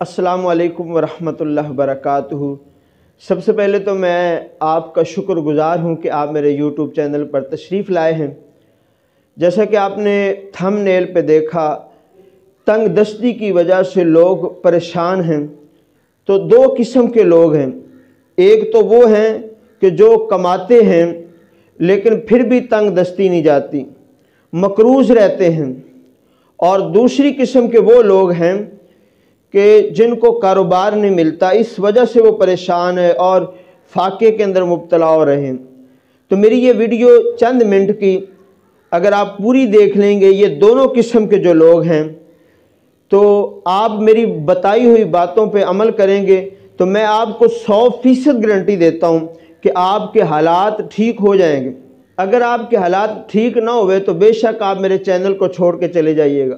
अस्सलामु अलैकुम वरहमतुल्लाहि वबरकातुहू। सबसे पहले तो मैं आपका शुक्रगुज़ार हूँ कि आप मेरे YouTube चैनल पर तशरीफ़ लाए हैं। जैसा कि आपने थंबनेल पे देखा, तंग दस्ती की वजह से लोग परेशान हैं। तो दो किस्म के लोग हैं। एक तो वो हैं कि जो कमाते हैं लेकिन फिर भी तंग दस्ती नहीं जाती, मकरूज़ रहते हैं। और दूसरी किस्म के वो लोग हैं कि जिनको कारोबार नहीं मिलता, इस वजह से वो परेशान है और फाके के अंदर मुब्तला हो रहे हैं। तो मेरी ये वीडियो चंद मिनट की अगर आप पूरी देख लेंगे, ये दोनों किस्म के जो लोग हैं, तो आप मेरी बताई हुई बातों पे अमल करेंगे तो मैं आपको 100% गारंटी देता हूँ कि आपके हालात ठीक हो जाएंगे। अगर आपके हालात ठीक ना हुए तो बेशक आप मेरे चैनल को छोड़ के चले जाइएगा।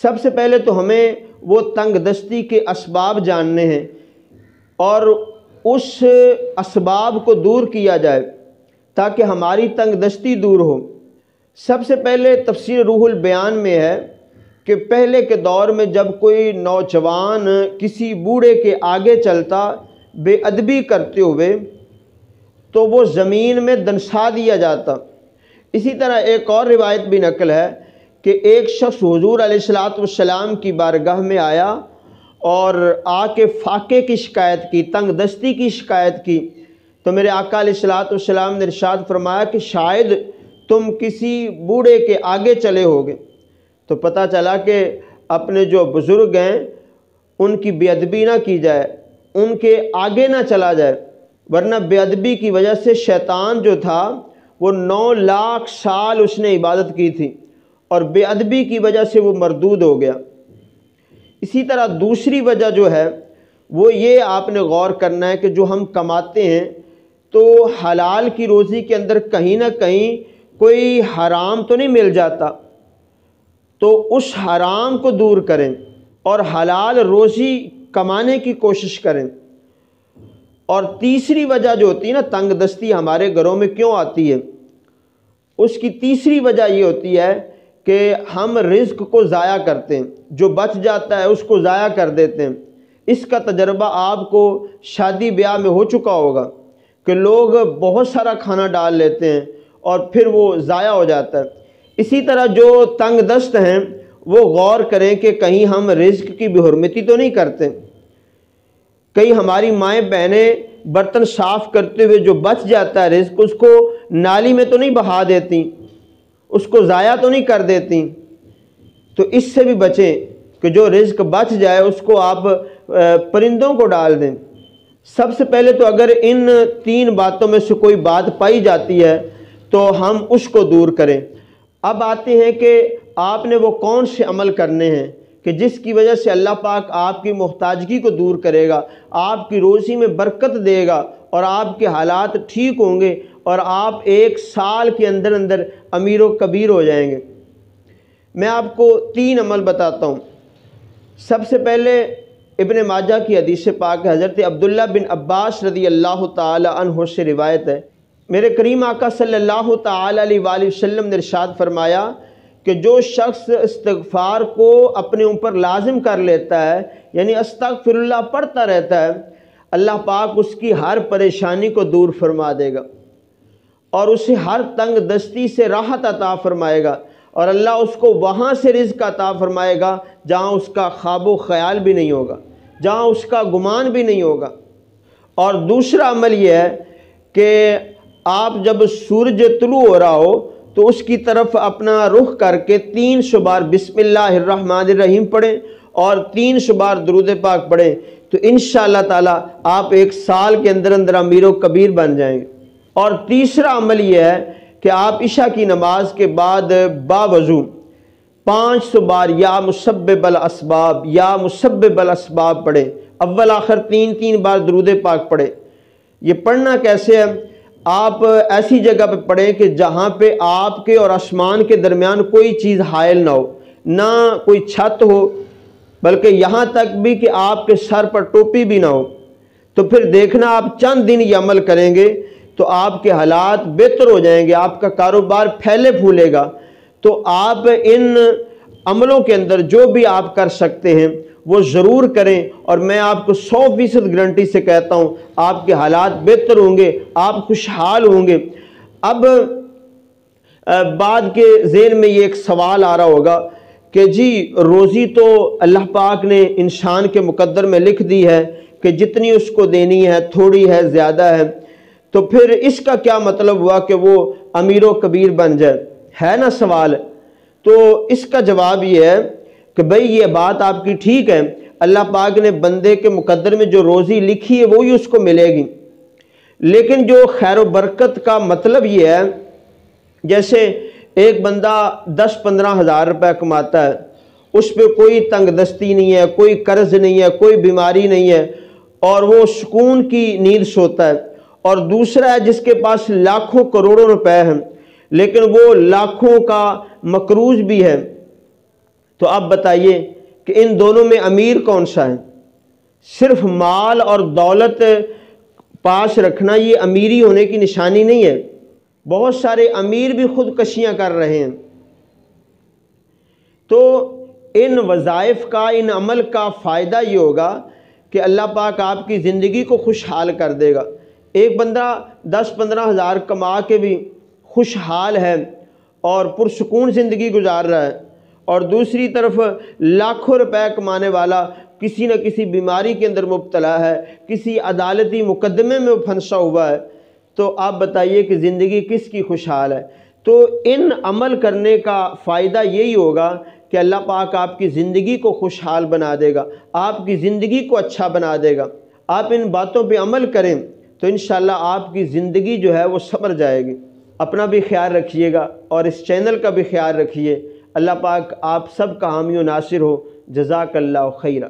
सबसे पहले तो हमें वो तंग दस्ती के असबाब जानने हैं और उस असबाब को दूर किया जाए ताकि हमारी तंग दस्ती दूर हो। सबसे पहले तफसीर रूहुल बयान में है कि पहले के दौर में जब कोई नौजवान किसी बूढ़े के आगे चलता बेअदबी करते हुए तो वो ज़मीन में दनसा दिया जाता। इसी तरह एक और रिवायत भी नकल है कि एक शख्स हुजूर अलैहिस्सलातु वस्सलाम की बारगाह में आया और आके फाके की शिकायत की, तंग दस्ती की शिकायत की। तो मेरे आका अलैहिस्सलातु वस्सलाम ने इरशाद फरमाया कि शायद तुम किसी बूढ़े के आगे चले होगे। तो पता चला कि अपने जो बुज़ुर्ग हैं उनकी बेअदबी ना की जाए, उनके आगे ना चला जाए, वरना बेअदबी की वजह से शैतान जो था वो 9 लाख साल उसने इबादत की थी और बेअदबी की वजह से वो मरदूद हो गया। इसी तरह दूसरी वजह जो है वो ये आपने गौर करना है कि जो हम कमाते हैं तो हलाल की रोज़ी के अंदर कहीं ना कहीं कोई हराम तो नहीं मिल जाता, तो उस हराम को दूर करें और हलाल रोज़ी कमाने की कोशिश करें। और तीसरी वजह जो होती है ना, तंग दस्ती हमारे घरों में क्यों आती है, उसकी तीसरी वजह ये होती है कि हम रिज़्क को ज़ाया करते हैं, जो बच जाता है उसको ज़ाया कर देते हैं। इसका तजर्बा आपको शादी ब्याह में हो चुका होगा कि लोग बहुत सारा खाना डाल लेते हैं और फिर वो ज़ाया हो जाता है। इसी तरह जो तंग दस्त हैं वो गौर करें कि कहीं हम रिज़्क की बेहुरमती तो नहीं करते। कई हमारी माएँ बहनें बर्तन साफ़ करते हुए जो बच जाता है रिज़्क, उसको नाली में तो नहीं बहा देती, उसको ज़ाया तो नहीं कर देती। तो इससे भी बचें कि जो रिज़्क बच जाए उसको आप परिंदों को डाल दें। सबसे पहले तो अगर इन 3 बातों में से कोई बात पाई जाती है तो हम उसको दूर करें। अब आते हैं कि आपने वो कौन से अमल करने हैं कि जिसकी वजह से अल्लाह पाक आपकी मोहताजगी को दूर करेगा, आपकी रोज़ी में बरकत देगा और आपके हालात ठीक होंगे और आप 1 साल के अंदर अंदर अमीर व कबीर हो जाएंगे। मैं आपको 3 अमल बताता हूँ। सबसे पहले इब्न माजा की हदीस पाक हज़रत अब्दुल्ला बिन अब्बास रज़ी अल्लाह ताला अन्हु से रिवायत है, मेरे करीम आका सल्लल्लाहु ताला अलैहि वसल्लम ने इरशाद फरमाया कि जो शख्स इस्तिग़फ़ार को अपने ऊपर लाजिम कर लेता है, यानी अस्तग़फ़िरुल्लाह पढ़ता रहता है, अल्लाह पाक उसकी हर परेशानी को दूर फरमा देगा और उसे हर तंग दस्ती से राहत अता फरमाएगा और अल्लाह उसको वहाँ से रिज़्क़ अता फरमाएगा जहाँ उसका ख्वाबो ख़याल भी नहीं होगा, जहाँ उसका गुमान भी नहीं होगा। और दूसरा अमल यह है कि आप जब सूरज तुलू हो रहा हो तो उसकी तरफ अपना रुख करके 300 बार बिस्मिल्लाहिर्रहमानिर्रहीम पढ़ें और 300 बार दुरूद पाक पढ़ें, तो इंशाअल्लाह ताला आप 1 साल के अंदर अंदर अमीर व कबीर बन जाएंगे। और तीसरा अमल यह है कि आप इशा की नमाज के बाद बावजू 500 बार या मुसब्बिबल असबाब या मुसब्बिबल असबाब पढ़ें, अव्वल आखिर 3-3 बार दुरूद पाक पढ़ें। ये पढ़ना कैसे है, आप ऐसी जगह पे पढ़ें कि जहाँ पे आपके और आसमान के दरमियान कोई चीज़ हायल ना हो, ना कोई छत हो, बल्कि यहाँ तक भी कि आपके सर पर टोपी भी ना हो। तो फिर देखना आप चंद दिन ये अमल करेंगे तो आपके हालात बेहतर हो जाएंगे, आपका कारोबार फैले फूलेगा। तो आप इन अमलों के अंदर जो भी आप कर सकते हैं وہ ضرور کریں، اور میں آپ کو 100% گارنٹی سے کہتا ہوں آپ کے حالات بہتر ہوں گے، آپ خوشحال ہوں گے۔ اب بعد کے ذہن میں یہ ایک سوال آ رہا ہوگا کہ جی روزی تو اللہ پاک نے انسان کے مقدر میں لکھ دی ہے کہ جتنی اس کو دینی ہے، تھوڑی ہے زیادہ ہے، تو پھر اس کا کیا مطلب ہوا کہ وہ امیر و کبیر بن جائے؟ ہے نا سوال؟ تو اس کا جواب یہ ہے کہ بھئی یہ بات آپ کی ٹھیک ہے، اللہ پاک نے بندے کے مقدر میں جو روزی لکھی ہے وہی اس کو ملے گی، لیکن جو خیر و برکت کا مطلب یہ ہے، جیسے ایک بندہ 10-15 ہزار روپے کماتا ہے، اس پہ کوئی تنگ دستی نہیں ہے، کوئی قرض نہیں ہے، کوئی بیماری نہیں ہے، اور وہ سکون کی نیند سوتا ہے، اور دوسرا ہے جس کے پاس لاکھوں کروڑوں روپے ہیں لیکن وہ لاکھوں کا مقروض بھی ہے، تو آپ بتائیے کہ ان دونوں میں امیر کون سا ہے؟ صرف مال اور دولت پاس رکھنا یہ امیری ہونے کی نشانی نہیں ہے، بہت سارے امیر بھی خودکشیاں کر رہے ہیں۔ تو ان وظائف کا، ان عمل کا فائدہ یہ ہوگا کہ اللہ پاک آپ کی زندگی کو خوشحال کر دے گا۔ ایک بندہ 10-15 ہزار کما کے بھی خوشحال ہے اور پرسکون زندگی گزار رہا ہے، اور دوسری طرف لاکھوں روپے کمانے والا کسی نہ کسی بیماری کے اندر مبتلا ہے، کسی عدالتی مقدمے میں پھنسا ہوا ہے، تو آپ بتائیے کہ زندگی کس کی خوشحال ہے؟ تو ان عمل کرنے کا فائدہ یہی ہوگا کہ اللہ پاک آپ کی زندگی کو خوشحال بنا دے گا، آپ کی زندگی کو اچھا بنا دے گا۔ آپ ان باتوں پہ عمل کریں تو انشاءاللہ آپ کی زندگی جو ہے وہ سنور جائے گی۔ اپنا بھی خیال رکھیے گا اور اس چینل کا بھی خیال رکھیے۔ اللہ پاک آپ سب کا حامی و ناصر ہو۔ جزاک اللہ خیرہ۔